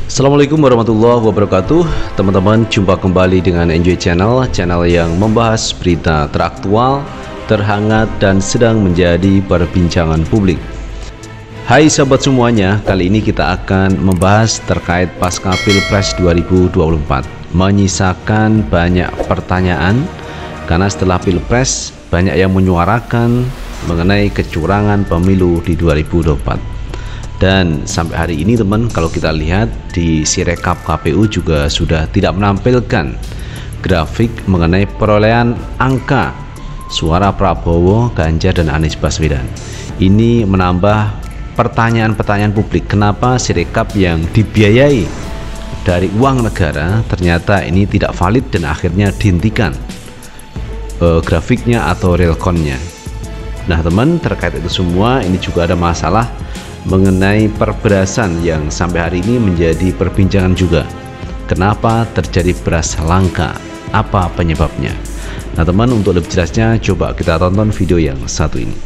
Assalamualaikum warahmatullahi wabarakatuh. Teman-teman, jumpa kembali dengan Enjoy Channel, channel yang membahas berita teraktual, terhangat, dan sedang menjadi perbincangan publik. Hai sahabat semuanya, kali ini kita akan membahas terkait pasca Pilpres 2024. Menyisakan banyak pertanyaan, karena setelah Pilpres banyak yang menyuarakan mengenai kecurangan pemilu di 2024. Dan sampai hari ini teman, kalau kita lihat di Sirekap KPU juga sudah tidak menampilkan grafik mengenai perolehan angka suara Prabowo, Ganjar, dan Anies Baswedan. Ini menambah pertanyaan-pertanyaan publik, kenapa Sirekap yang dibiayai dari uang negara ternyata ini tidak valid dan akhirnya dihentikan grafiknya atau realconnya. Nah teman, terkait itu semua ini juga ada masalah mengenai perberasan yang sampai hari ini menjadi perbincangan juga. Kenapa terjadi beras langka? Apa penyebabnya? Nah teman, untuk lebih jelasnya coba kita tonton video yang satu ini.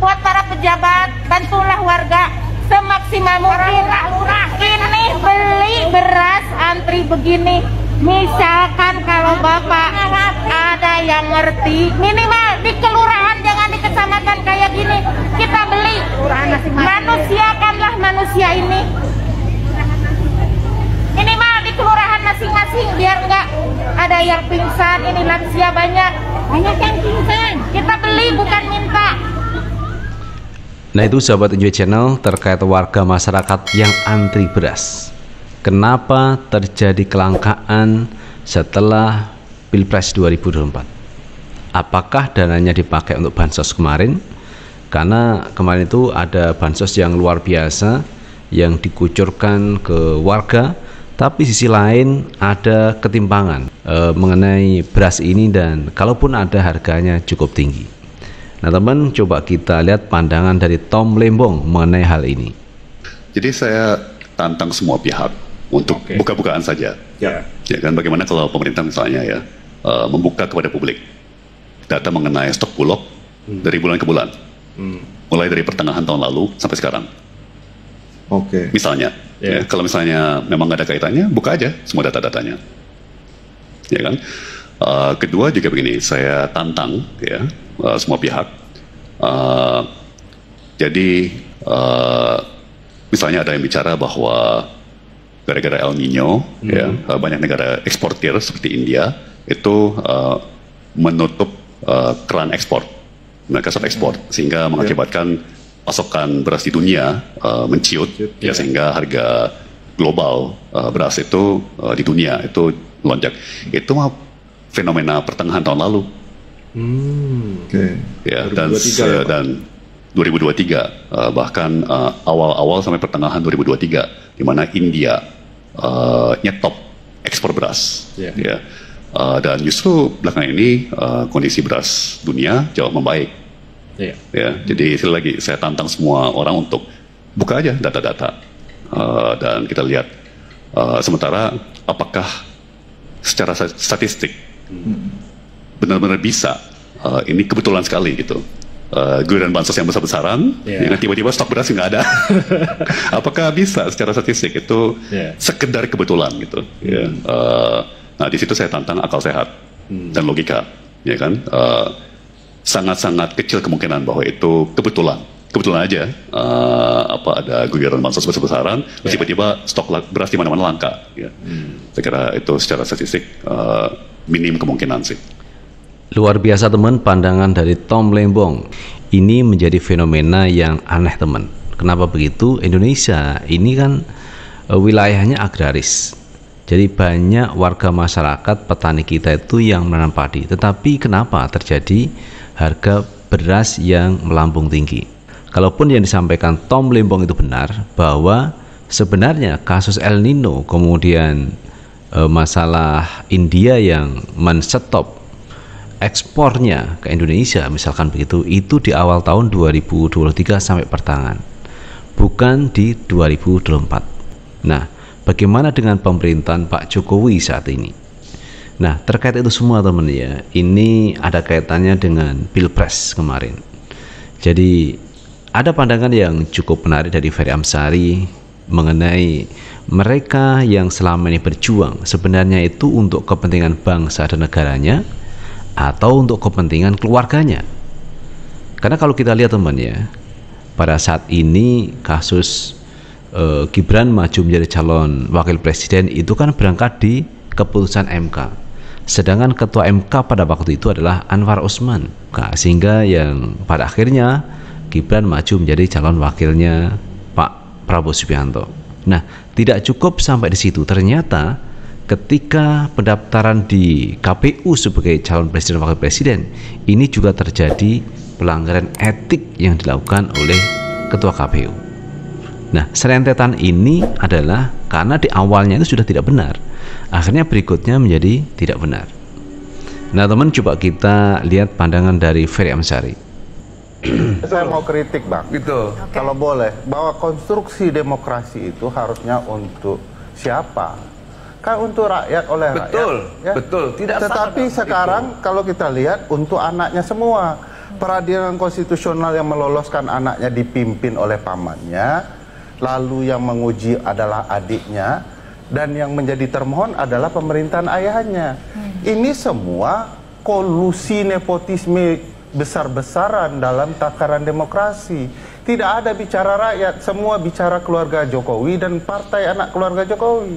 Buat para pejabat, bantulah warga semaksimal mungkin. Ini beli beras antri begini, misalkan kalau Bapak ada yang ngerti, minimal di kelurahan, jangan di kecamatan kayak gini, kita beli. Manusiakanlah manusia ini, minimal di kelurahan masing-masing, biar nggak ada yang pingsan. Ini lansia banyak yang pingsan, kita beli bukan minta. Nah itu sahabat Enjoy Channel terkait warga masyarakat yang antri beras. Kenapa terjadi kelangkaan setelah Pilpres 2024? Apakah dananya dipakai untuk bansos kemarin? Karena kemarin itu ada bansos yang luar biasa yang dikucurkan ke warga, tapi sisi lain ada ketimpangan mengenai beras ini, dan kalaupun ada harganya cukup tinggi. Nah teman, coba kita lihat pandangan dari Tom Lembong mengenai hal ini. Jadi saya tantang semua pihak untuk buka-bukaan saja. Ya kan, bagaimana kalau pemerintah misalnya ya membuka kepada publik data mengenai stok bulog dari bulan ke bulan, mulai dari pertengahan tahun lalu sampai sekarang. Misalnya, ya, kalau misalnya memang nggak ada kaitannya, buka aja semua data-datanya. Ya kan. Kedua juga begini, saya tantang ya semua pihak. Jadi misalnya ada yang bicara bahwa gara-gara El Nino, ya, banyak negara eksportir seperti India itu menutup keran ekspor, mereka stop ekspor, sehingga mengakibatkan pasokan beras di dunia menciut, ya, sehingga harga global beras itu di dunia itu melonjak. Itu fenomena pertengahan tahun lalu. Ya, dan 2023 bahkan awal-awal sampai pertengahan 2023 di mana India nyetop ekspor beras. Ya. Dan justru belakangan ini kondisi beras dunia jauh membaik. Ya, jadi sekali lagi saya tantang semua orang untuk buka aja data-data dan kita lihat sementara apakah secara statistik benar-benar bisa ini kebetulan sekali gitu, giliran bansos yang besar-besaran, yang tiba-tiba stok beras nggak ada. Apakah bisa secara statistik itu sekedar kebetulan gitu? Nah di situ saya tantang akal sehat dan logika, ya kan? Sangat-sangat kecil kemungkinan bahwa itu kebetulan aja ada guyuran bansos besar-besaran, tiba-tiba stok beras di mana-mana langka. Ya. Saya kira itu secara statistik minim kemungkinan sih. Luar biasa teman, pandangan dari Tom Lembong. Ini menjadi fenomena yang aneh teman. Kenapa begitu? Indonesia ini kan wilayahnya agraris. Jadi banyak warga masyarakat petani kita itu yang menanam padi. Tetapi kenapa terjadi harga beras yang melambung tinggi? Kalaupun yang disampaikan Tom Lembong itu benar, bahwa sebenarnya kasus El Nino, kemudian masalah India yang men-stop ekspornya ke Indonesia misalkan begitu, itu di awal tahun 2023 sampai pertengahan, bukan di 2024. Nah, bagaimana dengan pemerintahan Pak Jokowi saat ini? Nah, terkait itu semua teman ya, ini ada kaitannya dengan Pilpres kemarin. Jadi ada pandangan yang cukup menarik dari Ferry Amsari mengenai mereka yang selama ini berjuang sebenarnya itu untuk kepentingan bangsa dan negaranya atau untuk kepentingan keluarganya. Karena kalau kita lihat teman ya, pada saat ini kasus Gibran maju menjadi calon wakil presiden itu kan berangkat di keputusan MK. Sedangkan ketua MK pada waktu itu adalah Anwar Usman. Nah, sehingga yang pada akhirnya Gibran maju menjadi calon wakilnya Pak Prabowo Subianto. Nah, tidak cukup sampai di situ. Ternyata ketika pendaftaran di KPU sebagai calon presiden wakil presiden, ini juga terjadi pelanggaran etik yang dilakukan oleh ketua KPU. Nah, serentetan ini adalah karena di awalnya itu sudah tidak benar. Akhirnya berikutnya menjadi tidak benar. Nah teman, coba kita lihat pandangan dari Ferry Amsari. Saya mau kritik Bang, Gitu. kalau boleh, bahwa konstruksi demokrasi itu harusnya untuk siapa? Kan untuk rakyat, oleh Betul, rakyat. Ya? betul. Tidak Tetapi salah, sekarang kalau kita lihat untuk anaknya semua, peradilan konstitusional yang meloloskan anaknya dipimpin oleh pamannya, lalu yang menguji adalah adiknya, dan yang menjadi termohon adalah pemerintahan ayahnya. Ini semua kolusi nepotisme besar-besaran dalam takaran demokrasi. Tidak ada bicara rakyat, semua bicara keluarga Jokowi dan partai anak keluarga Jokowi.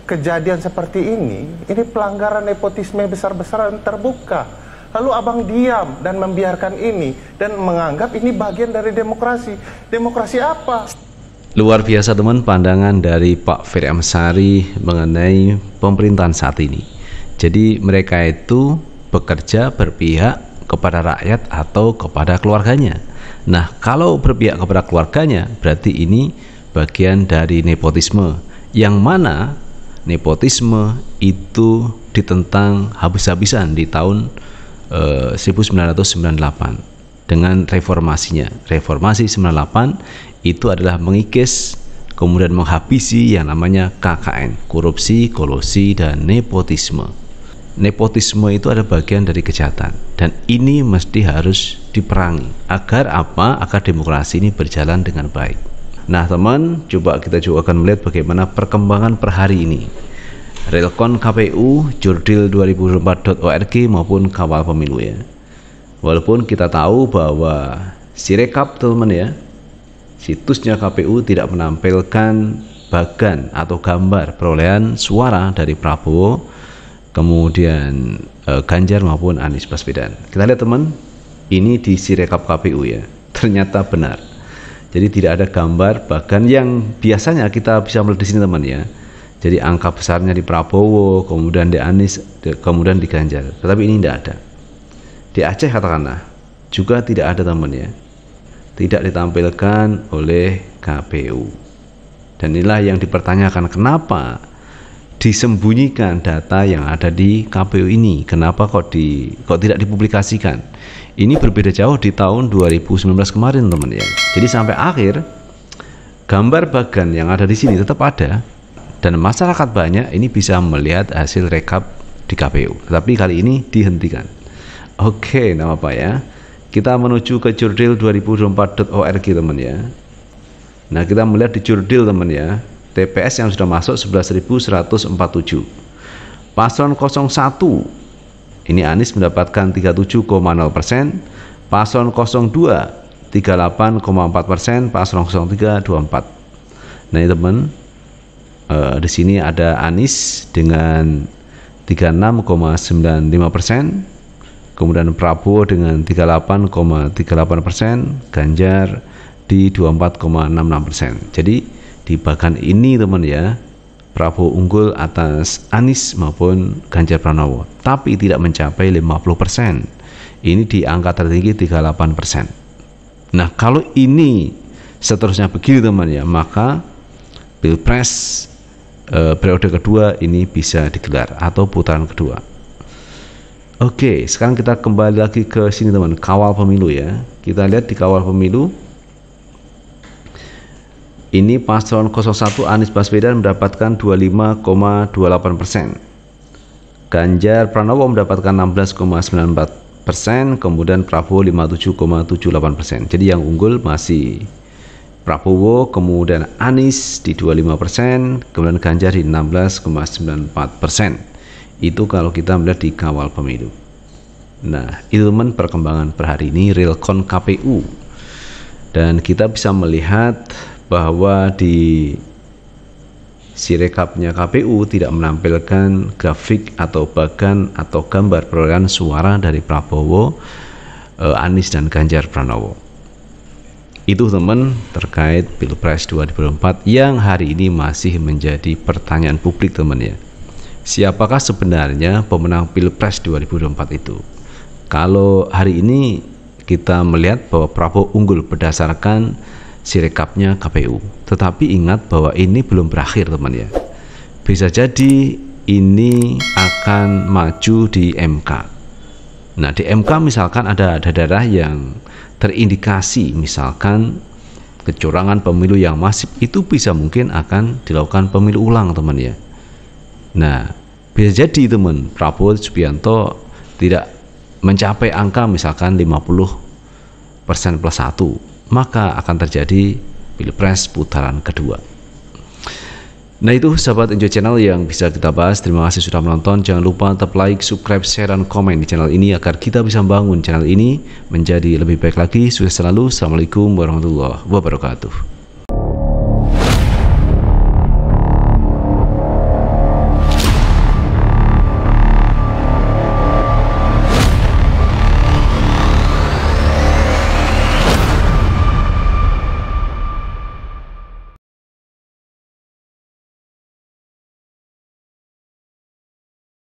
Kejadian seperti ini pelanggaran nepotisme besar-besaran terbuka. Lalu abang diam dan membiarkan ini dan menganggap ini bagian dari demokrasi. Demokrasi apa? Luar biasa teman, pandangan dari Pak Ferry Amsari mengenai pemerintahan saat ini. Jadi mereka itu bekerja berpihak kepada rakyat atau kepada keluarganya. Nah, kalau berpihak kepada keluarganya berarti ini bagian dari nepotisme, yang mana nepotisme itu ditentang habis-habisan di tahun 1998 dengan reformasinya. Reformasi 98 itu adalah mengikis kemudian menghabisi yang namanya KKN, korupsi, kolusi, dan nepotisme. Nepotisme itu ada bagian dari kejahatan dan ini mesti harus diperangi agar apa? Agar demokrasi ini berjalan dengan baik. Nah teman, coba kita juga akan melihat bagaimana perkembangan per hari ini. Relkon KPU, jurdil2024.org maupun kawal pemilu ya. Walaupun kita tahu bahwa Sirekap teman ya, situsnya KPU tidak menampilkan bagan atau gambar perolehan suara dari Prabowo, kemudian Ganjar maupun Anies Baswedan. Kita lihat teman, ini di Sirekap KPU ya, ternyata benar. Jadi tidak ada gambar bagan yang biasanya kita bisa melihat di sini teman ya. Jadi angka besarnya di Prabowo, kemudian di Anies, kemudian di Ganjar. Tetapi ini tidak ada. Di Aceh katakanlah juga tidak ada teman ya. Tidak ditampilkan oleh KPU. Dan inilah yang dipertanyakan, kenapa disembunyikan data yang ada di KPU ini? Kenapa kok tidak dipublikasikan? Ini berbeda jauh di tahun 2019 kemarin teman ya. Jadi sampai akhir gambar bagan yang ada di sini tetap ada dan masyarakat banyak ini bisa melihat hasil rekap di KPU. Tetapi kali ini dihentikan. Oke, nama apa ya? Kita menuju ke jurdil2024.org teman ya. Nah, kita melihat di jurdil teman ya, TPS yang sudah masuk 11.147. Paslon 01 ini Anies mendapatkan 37,0%, paslon 02 38,4%, paslon 03 24. Nah, ini teman, di sini ada Anies dengan 36,95%. Kemudian Prabowo dengan 38,38%, Ganjar di 24,66%. Jadi di bagan ini teman ya, Prabowo unggul atas Anies maupun Ganjar Pranowo, tapi tidak mencapai 50%. Ini di angka tertinggi 38%. Nah, kalau ini seterusnya begini teman ya, maka Pilpres periode kedua ini bisa digelar atau putaran kedua. Oke, sekarang kita kembali lagi ke sini teman, kawal pemilu ya. Kita lihat di kawal pemilu. Ini paslon 01 Anies Baswedan mendapatkan 25,28%. Ganjar Pranowo mendapatkan 16,94%, kemudian Prabowo 57,78%. Jadi yang unggul masih Prabowo, kemudian Anies di 25%, kemudian Ganjar di 16,94%. Itu kalau kita melihat di kawal pemilu. Nah, itu teman perkembangan per hari ini realcon KPU. Dan kita bisa melihat bahwa di Sirekapnya KPU tidak menampilkan grafik atau bahkan atau gambar perolehan suara dari Prabowo, Anies dan Ganjar Pranowo. Itu teman terkait Pilpres 2024 yang hari ini masih menjadi pertanyaan publik teman ya. Siapakah sebenarnya pemenang Pilpres 2024 itu? Kalau hari ini kita melihat bahwa Prabowo unggul berdasarkan Sirekapnya KPU. Tetapi ingat bahwa ini belum berakhir teman ya. Bisa jadi ini akan maju di MK. Nah di MK misalkan ada daerah yang terindikasi misalkan kecurangan pemilu yang masif, itu bisa mungkin akan dilakukan pemilu ulang teman ya. Nah bisa jadi teman Prabowo Subianto tidak mencapai angka misalkan 50% plus 1, maka akan terjadi Pilpres putaran kedua. Nah itu sahabat Enjoy Channel yang bisa kita bahas. Terima kasih sudah menonton. Jangan lupa tetap like, subscribe, share, dan komen di channel ini agar kita bisa membangun channel ini menjadi lebih baik lagi. Sukses selalu. Assalamualaikum warahmatullahi wabarakatuh.